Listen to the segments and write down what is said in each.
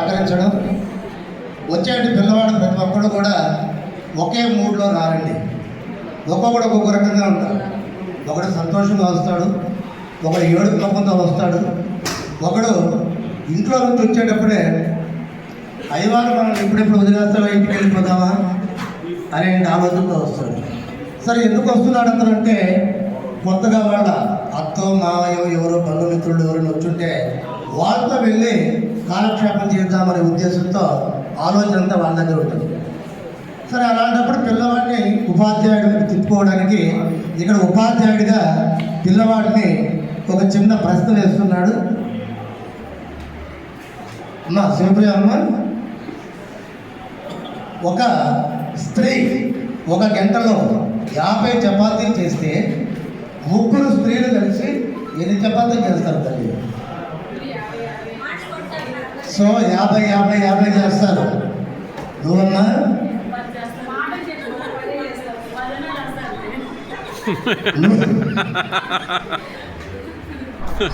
సహకరించడం. వచ్చేటి పిల్లవాడు ప్రతి ఒక్కడు కూడా ఒకే మూడ్లో రారండి. ఒక్కొక్కడు ఒక్కొక్క రకంగా ఉంటాడు. ఒకడు సంతోషంగా వస్తాడు, ఒకడు ఏడుపు ముఖంతో వస్తాడు, ఒకడు ఇంట్లో నుంచి వచ్చేటప్పుడే అయ్యవారు మనం ఎప్పుడెప్పుడు వదిలేస్తావా, ఇంటికి వెళ్ళిపోతావా అనే ఆలోచనతో వస్తాడు. సరే ఎందుకు వస్తున్నాడు అంటే కొత్తగా వాళ్ళ అత్తో మావయ్యో ఎవరో బంధుమిత్రులు ఎవరైనా వచ్చుంటే వాళ్ళతో వెళ్ళి కాలక్షేపం చేద్దామనే ఉద్దేశంతో ఆలోచన అంతా వాళ్ళ దగ్గర ఉంటుంది. సరే అలాంటప్పుడు పిల్లవాడిని ఉపాధ్యాయుడికి తిప్పుకోవడానికి ఇక్కడ ఉపాధ్యాయుడిగా పిల్లవాడిని ఒక చిన్న ప్రశ్న వేస్తున్నాడు. అమ్మా శివప్రియ అమ్మ, ఒక స్త్రీ 1 గంటలో 50 చపాతీలు చేస్తే 3 స్త్రీలు కలిసి ఎన్ని చపాతీలు చేస్తారు తల్లి? సో 50 చేస్తారు. నువ్వన్నా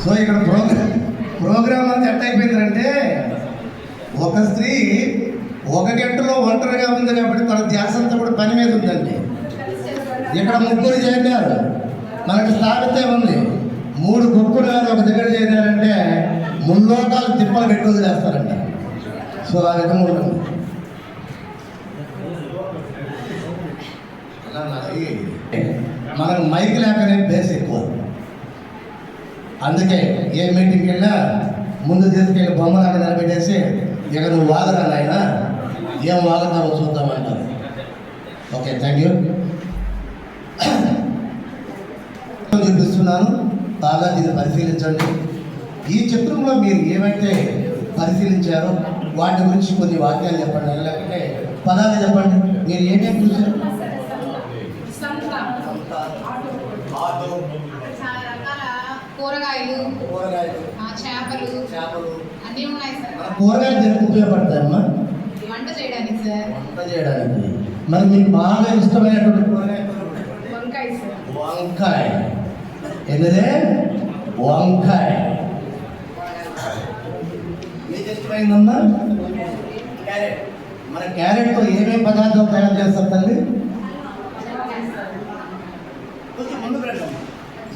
సో ఇక్కడ ప్రోగ్రామ్ అంతా ఎట్ అయిపోయిందంటే ఒక స్త్రీ 1 గంటలో ఒంటరిగా ఉంది కాబట్టి తన ధ్యాస అంతా కూడా పని మీద ఉందండి. ఇక్కడ 3 చేరినారు, మనకి స్థాపితే ఉంది. 3 గొప్పలు గారు ఒక దగ్గర చేరినారంటే ముల్లోకాలు తిప్పలు పెట్టి వదిలేస్తారంట. సో ఆ విధంగా ఉంటుంది. మనకు మైక్ లేకనే బేస్ ఎక్కువ. అందుకే ఏ మీటింగ్కి వెళ్ళినా ముందు తీసుకెళ్ళి బొమ్మలాగా నిలబెట్టేసి ఇక నువ్వు వాగరా నాయన, ఏం వాగుతావో చూద్దామంటారు. Okay, thank you. చూపిస్తున్నాను, బాగా దీన్ని పరిశీలించండి. ఈ చిత్రంలో మీరు ఏమైతే పరిశీలించారో వాటి గురించి కొన్ని వాక్యాలు చెప్పండి, లేకపోతే పదాలు చెప్పండి. మీరు ఏమేమి చూసారు? కూరగాయలు, చేపలు అన్నీ ఉన్నాయి సార్. కూరగాయలు దేనికి ఉపయోగపడతాయమ్మా? వంట చేయడానికి సార్. వంట చేయడానికి. మరి మీకు బాగా ఇష్టమైనటువంటి కూరగాయ? వంకాయ సార్. వంకాయ. ఏంటదే? వంకాయ. మీకు ఇష్టమైందమ్మా? క్యారెట్. మన క్యారెట్తో ఏమేమి పదార్థాలు తయారు చేస్తారు తల్లి?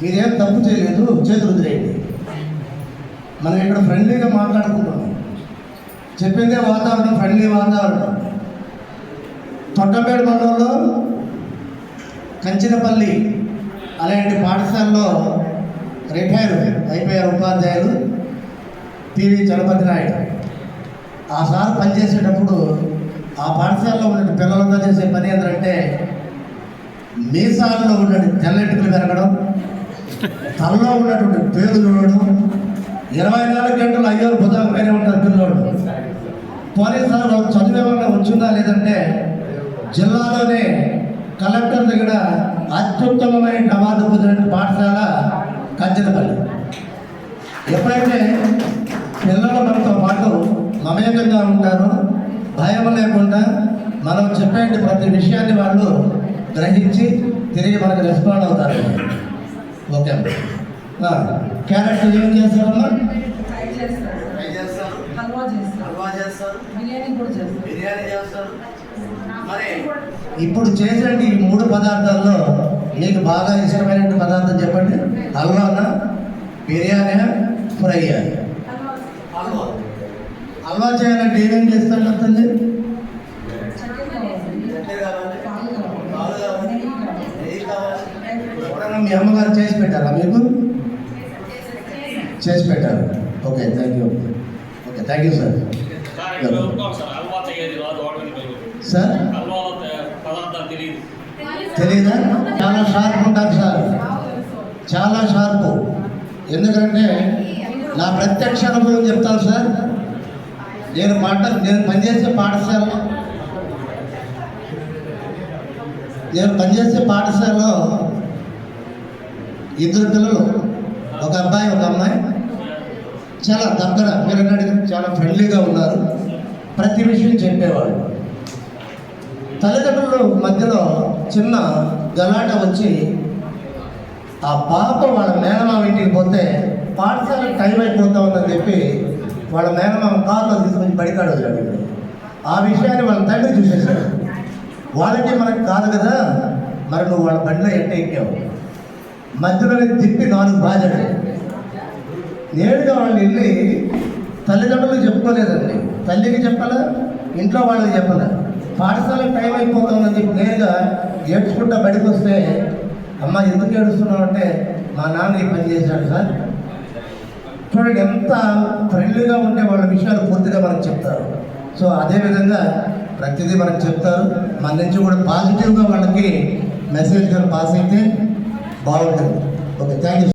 మీరేం తప్పు చేయలేదు, చేతులు వదిలేయండి. మనం ఇక్కడ ఫ్రెండ్లీగా మాట్లాడుకుంటున్నాం. చెప్పిందే వాతావరణం, ఫ్రెండ్లీ వాతావరణం. తొట్టపేట మండలంలో కంచినపల్లి అలాంటి పాఠశాలలో రిటైర్ అయిపోయారు ఉపాధ్యాయులు పివి చలపతి నాయుడు. ఆ సార్ పనిచేసేటప్పుడు ఆ పాఠశాలలో ఉన్న పిల్లలంతా చేసే పని ఏంటంటే మీసాలలో ఉన్న తెల్లెట్టుకులు పెరగడం, తలలో ఉన్నటువంటి పేరు చూడడం, 24 గంటలు అయ్యారు బుధాలు పైన ఉంటారు పిల్లలు. పోలీసు వాళ్ళు చదివేమన్నా వచ్చిందా లేదంటే జిల్లాలోనే కలెక్టర్ దగ్గర అత్యుత్తమమైన అవార్డు పొందిన పాఠశాల కంచెనపల్లి. ఎప్పుడైతే పిల్లలు మనతో పాటు మమేకంగా ఉంటారో భయం లేకుండా మనం చెప్పే ప్రతి విషయాన్ని వాళ్ళు గ్రహించి తిరిగి మనకు రెస్పాండ్ అవుతారు. ఓకే, క్యారెట్ ఏం చేస్తారమ్మా? బిర్యానీ చేస్తారు. మరి ఇప్పుడు చేసినట్టు ఈ 3 పదార్థాల్లో మీకు బాగా ఇష్టమైన పదార్థం చెప్పండి. హల్వానా, బిర్యానీ, ఫ్రై? హల్వా చేయాలంటే ఏమేమి చేస్తాను తల్లి? మీ అమ్మగారు చేసి పెట్టారా మీకు? చేసి పెట్టారు. Okay, thank you. Okay, thank you sir. Sir తెలీదా? చాలా షార్ప్ ఉంటారు సార్, చాలా షార్పు. ఎందుకంటే నా ప్రత్యక్ష అనుభవం చెప్తాను సార్. నేను పనిచేసే పాఠశాలలో 2 పిల్లలు, ఒక అబ్బాయి ఒక అమ్మాయి, చాలా దగ్గర మీరు అన్నట్టుగా చాలా ఫ్రెండ్లీగా ఉన్నారు. ప్రతి విషయం చెప్పేవాడు. తల్లిదండ్రుల మధ్యలో చిన్న గలాట వచ్చి ఆ పాప వాళ్ళ మేనమామ ఇంటికి పోతే పాఠశాల టైం అయిపోతా ఉందని చెప్పి వాళ్ళ మేనమామ కార్లో తీసుకొని బడికాడ వదిలాడు ఇక్కడ. ఆ విషయాన్ని వాళ్ళ తండ్రి చూసేశాడు. వాళ్ళకి మనకు కాదు కదా, మరి నువ్వు వాళ్ళ బండిలో ఎట్ట ఎక్కావు, మధ్యలోనే తిప్పి 4 బాజాడు. నేరుగా వాళ్ళు వెళ్ళి తల్లిదండ్రులకు చెప్పుకోలేదండి, తల్లికి చెప్పాలా, ఇంట్లో వాళ్ళకి చెప్పాలా. పాఠశాలకు టైం అయిపోతుందని చెప్పి నేరుగా ఏడ్చుకుంటా బడికి వస్తే, అమ్మ ఎందుకు ఏడుస్తున్నావు అంటే, మా నాన్న ఈ పని చేశాడు సార్. చూడండి ఎంత ఫ్రెండ్లీగా ఉంటే వాళ్ళ విషయాలు పూర్తిగా మనకు చెప్తారు. సో అదేవిధంగా ప్రతిదీ మనకు చెప్తారు. మన నుంచి కూడా పాజిటివ్గా వాళ్ళకి మెసేజ్ కానీ పాస్ అయితే బాగుంటుంది. Okay, thank you.